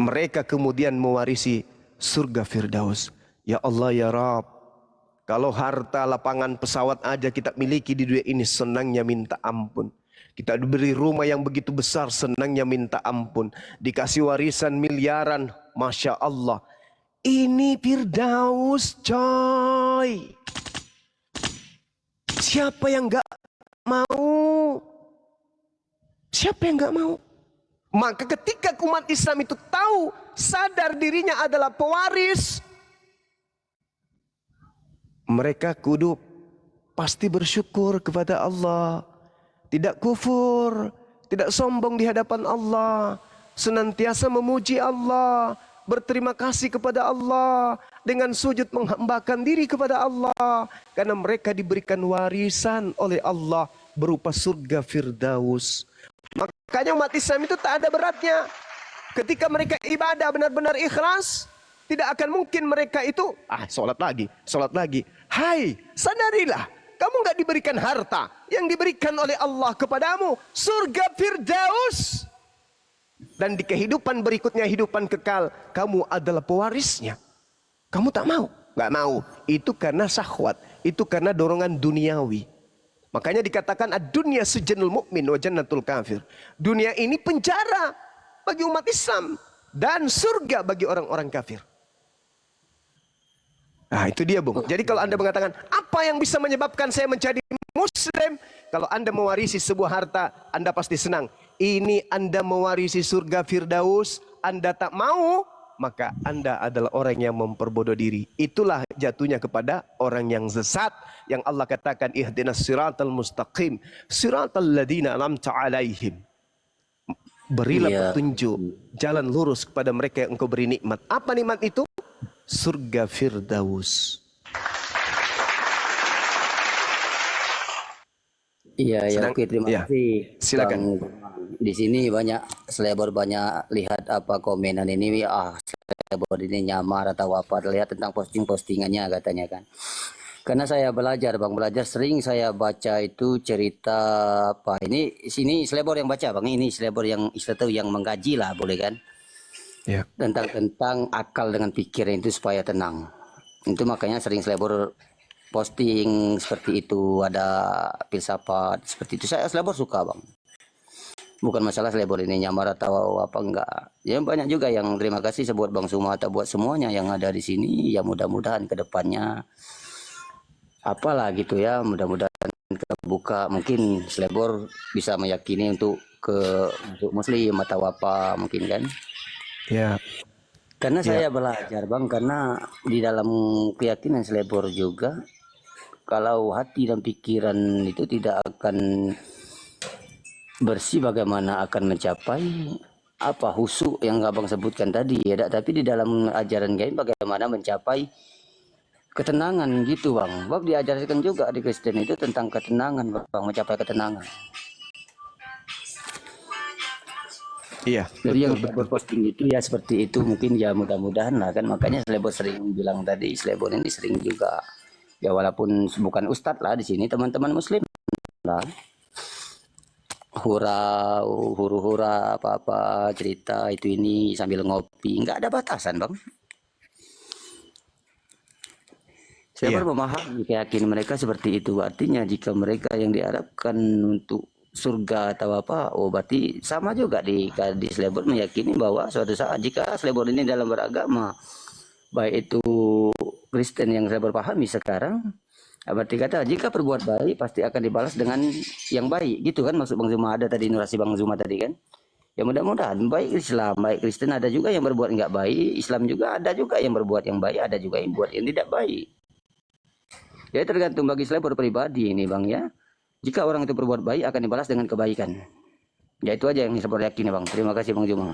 Mereka kemudian mewarisi surga Firdaus. Ya Allah ya Rabb, kalau harta lapangan pesawat aja kita miliki di dunia ini, senangnya minta ampun. Kita diberi rumah yang begitu besar, senangnya minta ampun. Dikasih warisan miliaran, Masya Allah. Ini Firdaus coy. Siapa yang gak mau? Siapa yang gak mau? Maka ketika umat Islam itu tahu, sadar dirinya adalah pewaris, mereka kudu pasti bersyukur kepada Allah. Tidak kufur, tidak sombong di hadapan Allah. Senantiasa memuji Allah, berterima kasih kepada Allah, dengan sujud menghambakan diri kepada Allah. Karena mereka diberikan warisan oleh Allah berupa surga Firdaus. Makanya umat Islam itu tak ada beratnya. Ketika mereka ibadah benar-benar ikhlas, tidak akan mungkin mereka itu sholat lagi. Hai, sadarilah, kamu nggak diberikan harta, yang diberikan oleh Allah kepadamu surga Firdaus. Dan di kehidupan berikutnya, hidupan kekal, kamu adalah pewarisnya. Kamu tak mau, nggak mau. Itu karena syahwat, itu karena dorongan duniawi. Makanya dikatakan ad-dunya sijnul mu'min wa jannatul kafir. Dunia ini penjara bagi umat Islam dan surga bagi orang-orang kafir. Nah, itu dia, Bung. Jadi kalau Anda mengatakan, apa yang bisa menyebabkan saya menjadi Muslim? Kalau Anda mewarisi sebuah harta, Anda pasti senang. Ini Anda mewarisi surga Firdaus, Anda tak mau, maka Anda adalah orang yang memperbodoh diri. Itulah jatuhnya kepada orang yang sesat. Yang Allah katakan, ihdinas siratal mustaqim, siratal ladina an'amta alaihim. Berilah petunjuk, jalan lurus kepada mereka yang engkau beri nikmat. Apa nikmat itu? Surga Firdaus. Iya, ya, oke, terima kasih. Silakan. Di sini banyak selebor, banyak lihat apa komenan ini, selebor ini nyamar atau apa, lihat tentang postingannya katanya kan. Karena saya belajar, Bang, sering saya baca itu cerita apa ini sini selebor yang baca, Bang, ini selebor yang istilah yang mengkaji lah, boleh kan? Ya. Tentang akal dengan pikiran itu supaya tenang. Itu makanya sering selebor posting seperti itu, ada filsafat seperti itu. Saya selebor suka, Bang. Bukan masalah selebor ini nyamar atau apa enggak. Ya banyak juga yang terima kasih buat Bang Zuma atau buat semuanya yang ada di sini. Ya mudah-mudahan ke depannya apalah gitu ya, mudah-mudahan terbuka, mungkin selebor bisa meyakini untuk Muslim atau apa mungkin kan. Ya. Karena saya belajar, Bang, karena di dalam keyakinan selebor juga, kalau hati dan pikiran itu tidak akan bersih, bagaimana akan mencapai apa khusyuk yang Abang sebutkan tadi ya, tapi di dalam ajaran gaib bagaimana mencapai ketenangan gitu, Bang. Bang diajarkan juga di Kristen itu tentang ketenangan, Bang, mencapai ketenangan. Iya. Jadi yang berposting itu ya seperti itu, mungkin ya mudah-mudahan lah kan, makanya selebor sering bilang tadi, selebor ini sering juga ya walaupun bukan ustadz lah di sini, teman-teman Muslim lah. Hura-hura apa-apa cerita itu ini sambil ngopi, nggak ada batasan, Bang. Saya baru memahami keyakinan mereka seperti itu. Artinya jika mereka yang diharapkan untuk surga atau apa, berarti sama juga di selebor meyakini bahwa suatu saat jika selebor ini dalam beragama, baik itu Kristen yang saya berpahami sekarang, berarti kata jika perbuat baik pasti akan dibalas dengan yang baik, gitu kan maksud Bang Zuma, ada tadi nurasi Bang Zuma tadi kan. Ya mudah-mudahan baik Islam, baik Kristen ada juga yang berbuat nggak baik, Islam juga ada juga yang berbuat yang baik, ada juga yang buat yang tidak baik. Ya tergantung bagi selebor pribadi ini, Bang ya. Jika orang itu berbuat baik akan dibalas dengan kebaikan. Ya itu aja yang selebor yakin, Bang. Terima kasih, Bang Zuma.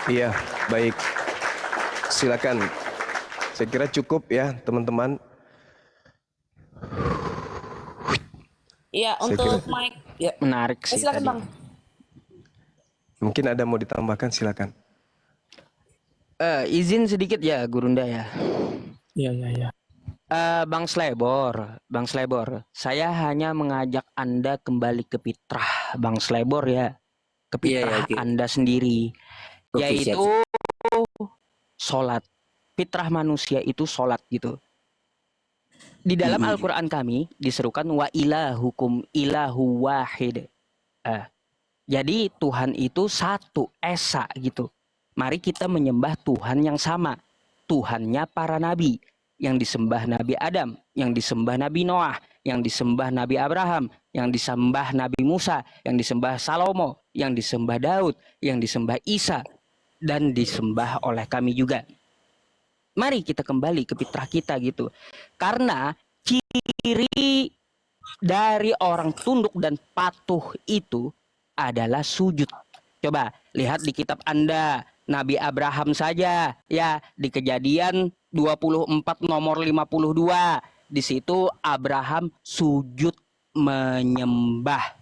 Iya, baik. Silakan. Saya kira cukup ya, teman-teman. Iya, untuk mic. Ya. Menarik sih silakan, tadi. Bang. Mungkin ada mau ditambahkan, silakan. Izin sedikit ya, Gurunda ya. Iya. Bang Slebor, saya hanya mengajak Anda kembali ke fitrah, Bang Slebor ya, ke fitrah Anda sendiri. Oke, siap. yaitu sholat. Fitrah manusia itu sholat gitu. Di dalam Al-Quran kami diserukan wa ilahukum ilahu wahid. Jadi Tuhan itu satu, esa gitu. Mari kita menyembah Tuhan yang sama. Tuhannya para nabi. Yang disembah Nabi Adam, yang disembah Nabi Noah, yang disembah Nabi Abraham, yang disembah Nabi Musa, yang disembah Salomo, yang disembah Daud, yang disembah Isa, dan disembah oleh kami juga. Mari kita kembali ke fitrah kita gitu. Karena ciri dari orang tunduk dan patuh itu adalah sujud. Coba lihat di kitab Anda, Nabi Abraham saja ya, di Kejadian 24 nomor 52. Di situ Abraham sujud menyembah.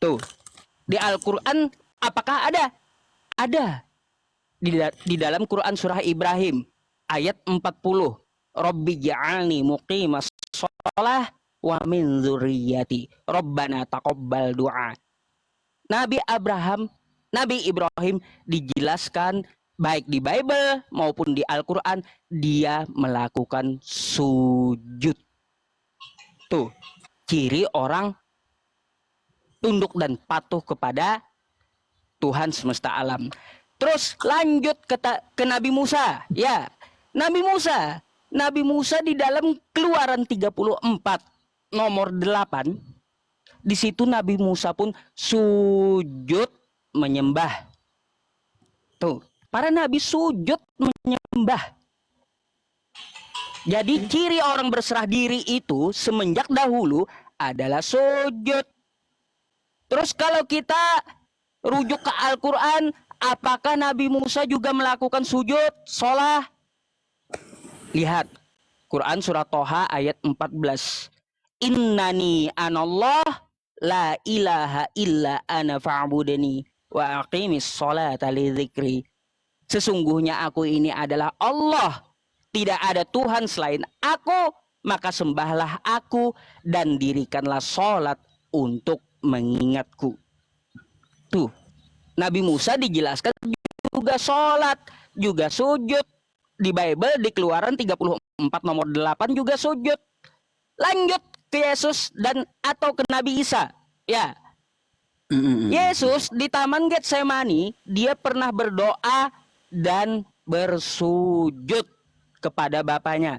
Tuh. Di Al-Qur'an apakah ada? Ada. Di dalam Quran surah Ibrahim ayat 40. Rabbi ja'alni muqimas shalah wa min dzurriyyati. Rabbana taqabbal du'a. Nabi Ibrahim dijelaskan baik di Bible maupun di Al-Quran, dia melakukan sujud. Tuh, ciri orang tunduk dan patuh kepada Tuhan semesta alam. Terus lanjut ke Nabi Musa. Ya, Nabi Musa di dalam Keluaran 34 nomor 8. Di situ Nabi Musa pun sujud menyembah. Tuh, para nabi sujud menyembah. Jadi ciri orang berserah diri itu semenjak dahulu adalah sujud. Terus kalau kita rujuk ke Al-Quran, apakah Nabi Musa juga melakukan sujud, sholat? Lihat, Quran surah Toha ayat 14. Innani anallah la ilaha illa ana fa'budani wa aqimis sholata li dzikri. Sesungguhnya aku ini adalah Allah. Tidak ada Tuhan selain aku. Maka sembahlah aku dan dirikanlah sholat untuk mengingatku. Tuh, Nabi Musa dijelaskan juga sholat, juga sujud. Di Bible di Keluaran 34 nomor 8 juga sujud. Lanjut ke Yesus dan atau ke Nabi Isa. Ya, Yesus di Taman Getsemani, dia pernah berdoa dan bersujud kepada Bapaknya.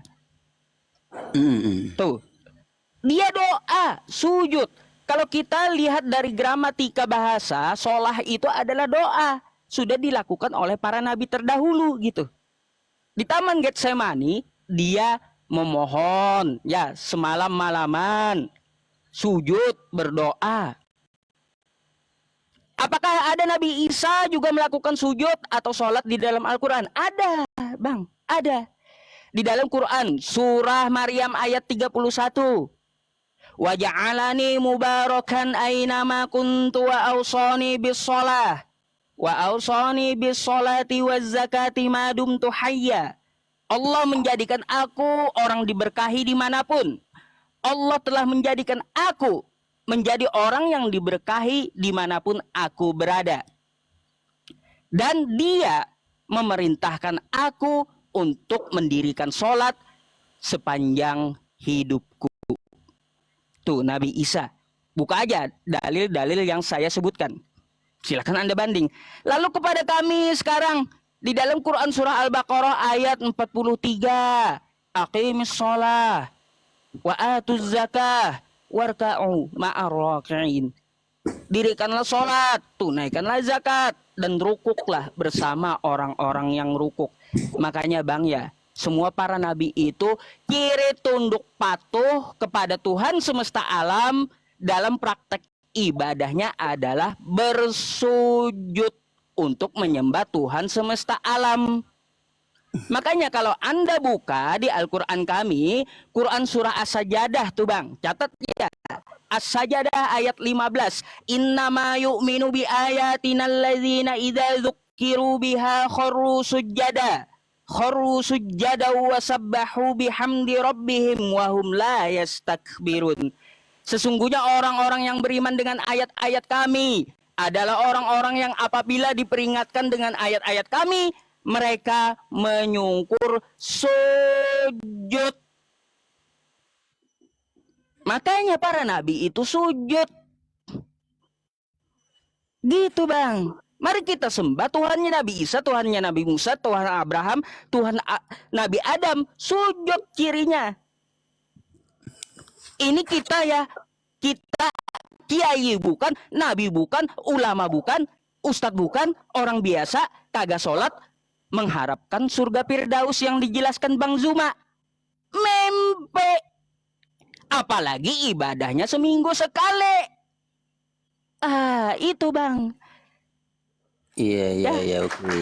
Tuh, dia doa, sujud. Kalau kita lihat dari gramatika bahasa, sholah itu adalah doa. Sudah dilakukan oleh para nabi terdahulu gitu. Di Taman Getsemani, dia memohon, ya, semalam-malaman, sujud, berdoa. Apakah ada Nabi Isa juga melakukan sujud atau sholat di dalam Al-Quran? Ada, Bang, ada. Di dalam Quran, surah Maryam ayat 31. Wa ja'alani mubarakan aynama kuntu wa awsani bis shalah wa awsani bis sholati waz zakati ma dumtu hayya. Allah menjadikan aku orang diberkahi dimanapun. Allah telah menjadikan aku menjadi orang yang diberkahi dimanapun aku berada. Dan dia memerintahkan aku untuk mendirikan sholat sepanjang hidupku. Tuh Nabi Isa. Buka aja dalil-dalil yang saya sebutkan. Silakan Anda banding. Lalu kepada kami sekarang di dalam Quran surah Al-Baqarah ayat 43. Aqimis sholah wa atuz zakah warka'u ma'ar raki'in. Dirikanlah sholat, tunaikanlah zakat, dan rukuklah bersama orang-orang yang rukuk. Makanya Bang ya, semua para nabi itu ciri tunduk patuh kepada Tuhan semesta alam dalam praktek ibadahnya adalah bersujud untuk menyembah Tuhan semesta alam. Makanya kalau Anda buka di Al-Quran kami, Quran surah As-Sajadah tuh Bang, catat ya. As-Sajadah ayat 15. Innama yu'minu bi ayatina alladzina idza dzukkiru biha kharru sujada. Kharru sujada wa sabbahu bihamdi rabbihim wa hum la yastakbirun. Sesungguhnya orang-orang yang beriman dengan ayat-ayat kami adalah orang-orang yang apabila diperingatkan dengan ayat-ayat kami, mereka menyungkur sujud. Makanya para nabi itu sujud. Gitu bang. Mari kita sembah Tuhannya Nabi Isa, Tuhannya Nabi Musa, Tuhan Abraham, Nabi Adam. Sujud cirinya. Ini kita ya. Kita kiai bukan, nabi bukan, ulama bukan, ustadz bukan, orang biasa, kagak sholat, mengharapkan surga Firdaus yang dijelaskan Bang Zuma. Mempe. Apalagi ibadahnya seminggu sekali. Ah, itu bang. Iya, oke.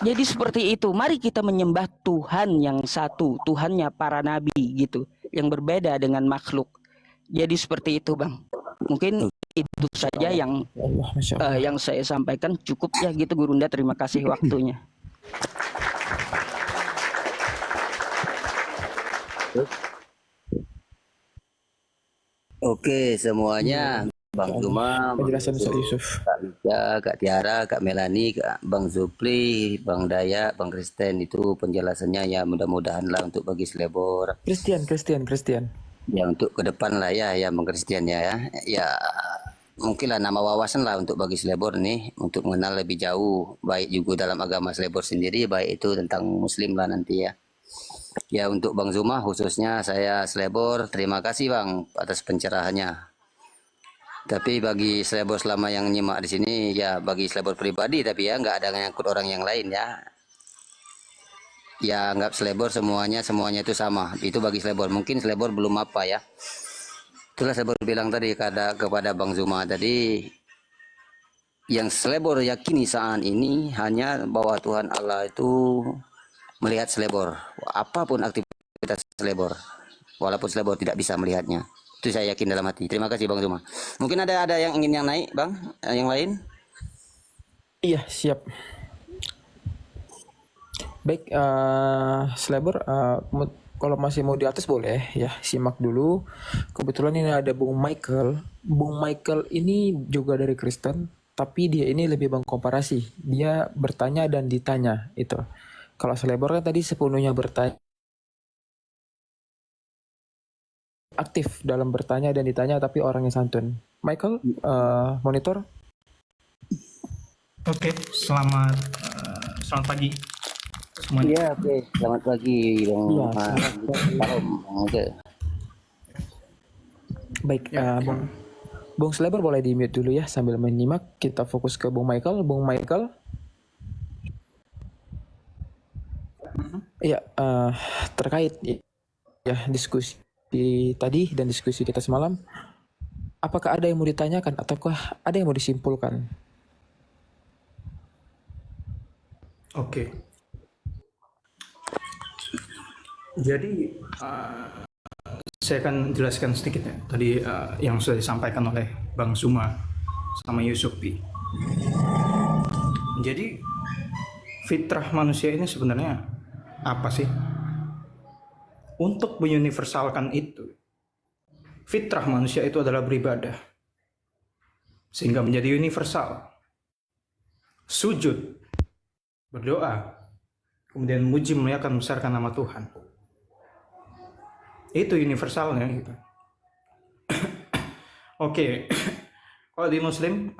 Jadi seperti itu. Mari kita menyembah Tuhan yang satu, Tuhannya para nabi gitu, yang berbeda dengan makhluk. Jadi seperti itu, bang. Mungkin itu saja yang yang saya sampaikan. Cukup ya gitu, Gurunda. Terima kasih waktunya. Oke semuanya, Bang Zuma, Penjelasan Ustaz Yusuf. Kak Lika, Kak Tiara, Kak Melani, Bang Zupli, Bang Daya, Bang Kristen, itu penjelasannya ya, mudah-mudahan lah untuk bagi selebor. Kristen. Ya untuk ke depan lah ya Bang Kristen ya. Ya mungkin lah nama wawasan lah untuk bagi selebor nih, untuk mengenal lebih jauh, baik juga dalam agama selebor sendiri, baik itu tentang Muslim lah nanti ya. Ya untuk Bang Zuma khususnya saya selebor, terima kasih Bang atas pencerahannya. Tapi bagi selebor selama yang nyimak di sini ya, bagi selebor pribadi tapi ya nggak ada ngangkut orang yang lain ya. Ya anggap selebor semuanya itu sama. Itu bagi selebor. Mungkin selebor belum apa ya. Itulah selebor bilang tadi kepada Bang Zuma tadi, yang selebor yakini saat ini hanya bahwa Tuhan Allah itu melihat selebor, apapun aktivitas selebor, walaupun selebor tidak bisa melihatnya. Itu saya yakin dalam hati. Terima kasih Bang Zuma. Mungkin ada yang ingin yang naik Bang, yang lain? Iya, siap. Baik, selebor, kalau masih mau di atas boleh ya, simak dulu. Kebetulan ini ada Bung Michael. Bung Michael ini juga dari Kristen, tapi dia ini lebih mengkomparasi. Dia bertanya dan ditanya itu. Kalau selebor kan tadi sepenuhnya bertanya, aktif dalam bertanya dan ditanya, tapi orangnya santun. Michael, monitor. Oke, selamat pagi semuanya. Iya, oke. Selamat pagi Bang. Iya, Salam. Oke. Baik, Bung Selebor boleh di mute dulu ya sambil menyimak. Kita fokus ke Bung Michael. Bung Michael. Iya, terkait ya diskusi tadi dan diskusi kita semalam, apakah ada yang mau ditanyakan ataukah ada yang mau disimpulkan? Oke. Jadi saya akan jelaskan sedikit ya tadi yang sudah disampaikan oleh Bang Zuma sama Yusufi. Jadi fitrah manusia ini sebenarnya apa sih? Untuk menguniversalkan itu, fitrah manusia itu adalah beribadah, sehingga menjadi universal. Sujud, berdoa, kemudian muji memuliakan membesarkan nama Tuhan. Itu universalnya gitu. Oke. Kalau di Muslim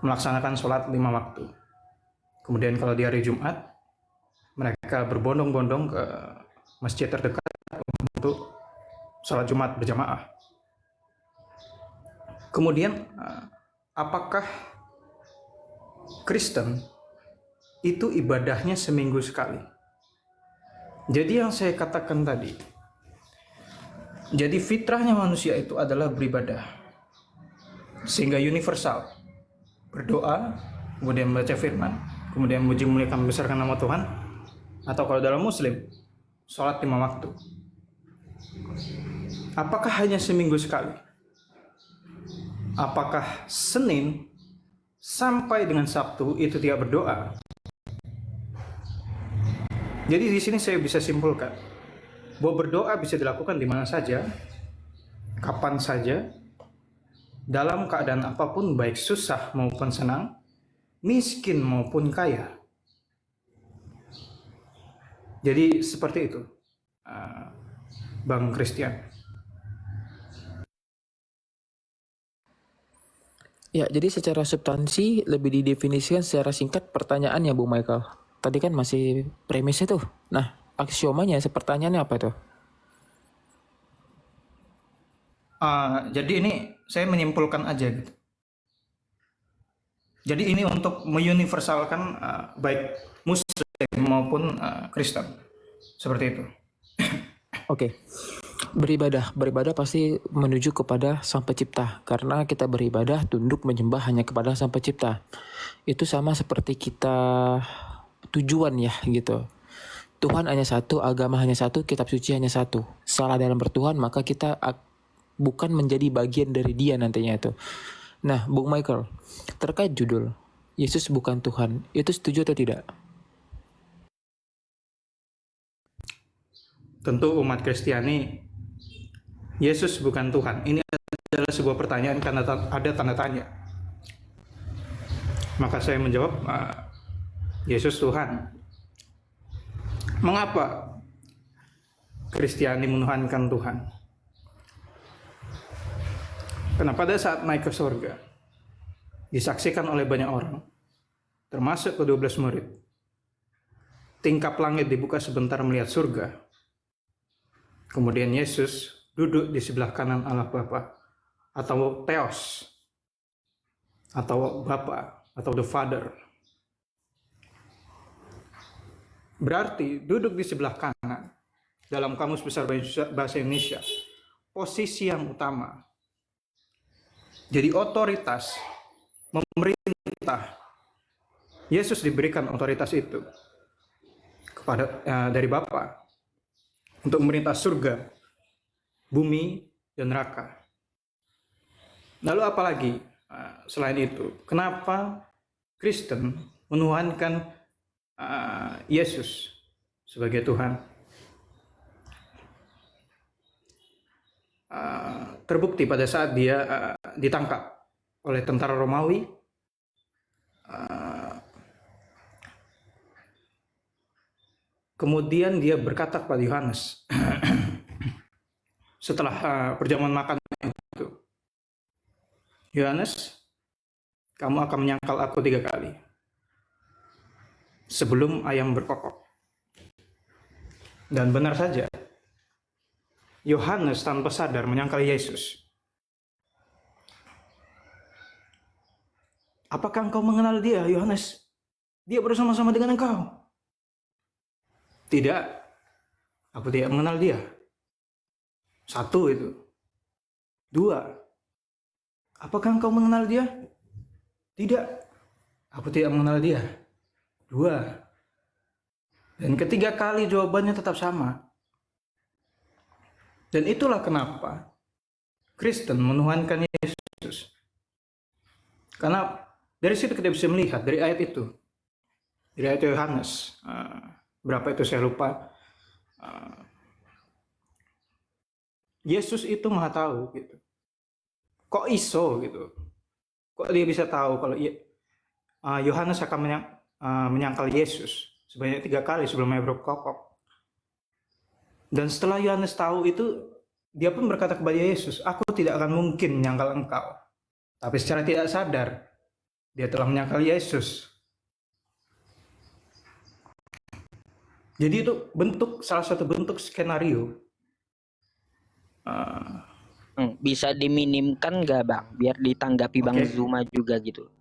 melaksanakan sholat 5 waktu. Kemudian kalau di hari Jumat mereka berbondong-bondong ke masjid terdekat untuk sholat Jumat berjamaah. Kemudian apakah Kristen itu ibadahnya seminggu sekali? Jadi yang saya katakan tadi, jadi fitrahnya manusia itu adalah beribadah, sehingga universal. Berdoa, kemudian membaca firman, kemudian muji memuliakan membesarkan nama Tuhan, atau kalau dalam Muslim, sholat 5 waktu. Apakah hanya seminggu sekali? Apakah Senin sampai dengan Sabtu itu tidak berdoa? Jadi di sini saya bisa simpulkan bahwa berdoa bisa dilakukan di mana saja, kapan saja, dalam keadaan apapun, baik susah maupun senang, miskin maupun kaya. Jadi seperti itu, Bang Christian. Ya, jadi secara substansi lebih didefinisikan secara singkat pertanyaannya, Bung Michael. Tadi kan masih premisnya tuh. Nah, aksiomanya, pertanyaannya apa tuh? Jadi ini saya menyimpulkan aja gitu. Jadi ini untuk meuniversalkan baik Muslim maupun Kristen, seperti itu. Oke. Beribadah pasti menuju kepada Sang Pencipta, karena kita beribadah tunduk menyembah hanya kepada Sang Pencipta. Itu sama seperti kita tujuan ya gitu. Tuhan hanya satu, agama hanya satu, kitab suci hanya satu. Salah dalam bertuhan maka kita bukan menjadi bagian dari Dia nantinya itu. Nah, Bung Michael, terkait judul Yesus bukan Tuhan, itu setuju atau tidak? Tentu umat Kristiani, Yesus bukan Tuhan. Ini adalah sebuah pertanyaan karena ada tanda tanya. Maka saya menjawab, Yesus Tuhan. Mengapa Kristiani menuhankan Tuhan? Karena pada saat naik ke surga, disaksikan oleh banyak orang, termasuk ke-12 murid, tingkap langit dibuka sebentar melihat surga. Kemudian Yesus duduk di sebelah kanan Allah Bapa, atau Theos, atau Bapa, atau the Father. Berarti duduk di sebelah kanan, dalam Kamus Besar Bahasa Indonesia, posisi yang utama. Jadi otoritas memerintah, Yesus diberikan otoritas itu kepada dari Bapa untuk memerintah surga, bumi, dan neraka. Lalu apalagi selain itu, kenapa Kristen menuhankan Yesus sebagai Tuhan? Terbukti pada saat dia ditangkap oleh tentara Romawi, kemudian dia berkata kepada Yohanes setelah perjamuan makan itu, Yohanes, kamu akan menyangkal aku 3 kali sebelum ayam berkokok. Dan benar saja, Yohanes tanpa sadar menyangkal Yesus. Apakah engkau mengenal dia, Yohanes? Dia bersama-sama dengan engkau. Tidak, aku tidak mengenal dia. 1 itu. 2, apakah engkau mengenal dia? Tidak, aku tidak mengenal dia. 2, dan ketiga kali jawabannya tetap sama. Dan itulah kenapa Kristen menuhankan Yesus. Karena dari situ kita bisa melihat, dari ayat itu, dari ayat Yohanes, berapa itu saya lupa, Yesus itu maha tahu gitu. Kok iso gitu? Kok dia bisa tahu kalau Yohanes akan menyangkal Yesus sebanyak 3 kali sebelum ayam berkokok? Dan setelah Yohanes tahu itu, dia pun berkata kepada Yesus, aku tidak akan mungkin menyangkal engkau. Tapi secara tidak sadar, dia telah menyangkal Yesus. Jadi itu salah satu bentuk skenario. Bisa diminimkan nggak Bang? Biar ditanggapi Bang Oke. Zuma juga gitu.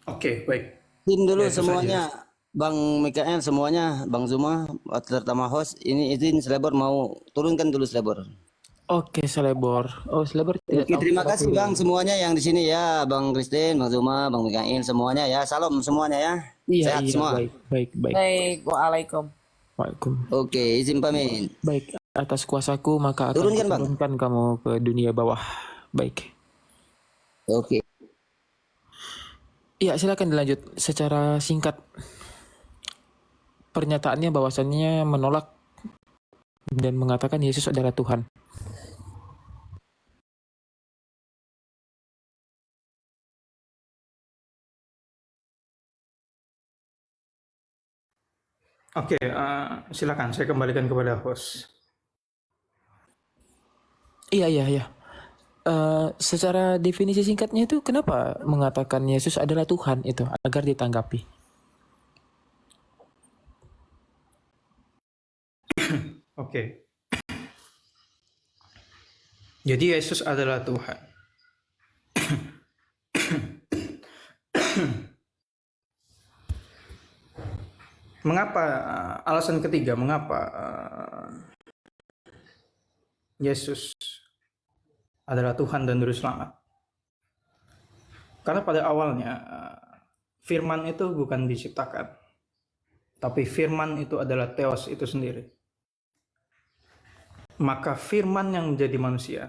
Oke, baik. Izin dulu Ya, itu semuanya, Bang Mikael, semuanya, Bang Zuma, terutama host, ini izin Slebor mau turunkan dulu Slebor. Oke, Selebor. Oh, Selebor tidak Oke, tahu terima kita kasih dulu. Bang semuanya yang di sini ya, Bang Christine, Bang Zuma, Bang Mikael, semuanya ya, salam semuanya ya, Iya, sehat iya, semua. baik. Baik, waalaikum. Waalaikumsalam. Oke, izin pamit. Baik, atas kuasaku maka akan Turunkan, Bang. kuturunkan kamu ke dunia bawah. Baik. Oke. Iya, silakan dilanjut secara singkat. Pernyataannya bahwasannya menolak dan mengatakan Yesus adalah Tuhan. Oke, silakan saya kembalikan kepada host. Iya, iya, iya. Secara definisi singkatnya itu kenapa mengatakan Yesus adalah Tuhan itu agar ditanggapi? Oke. Jadi Yesus adalah Tuhan. Mengapa alasan ketiga mengapa Yesus adalah Tuhan dan Juru Selamat? Karena pada awalnya firman itu bukan diciptakan, tapi firman itu adalah Theos itu sendiri. Maka firman yang menjadi manusia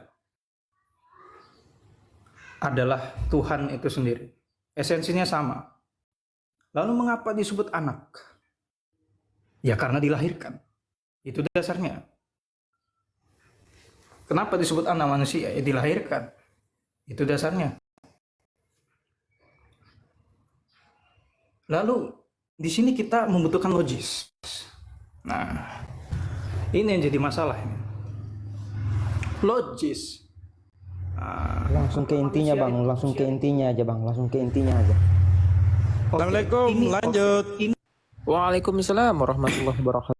adalah Tuhan itu sendiri. Esensinya sama. Lalu mengapa disebut anak? Ya karena dilahirkan. Itu dasarnya. Kenapa disebut anak manusia? Ya dilahirkan. Itu dasarnya. Lalu di sini kita membutuhkan logis. Nah, ini yang jadi masalah ini. Logis. Langsung ke intinya bang, langsung ke intinya aja bang, langsung ke intinya aja. Assalamualaikum, lanjut. Waalaikumsalam warahmatullahi wabarakatuh.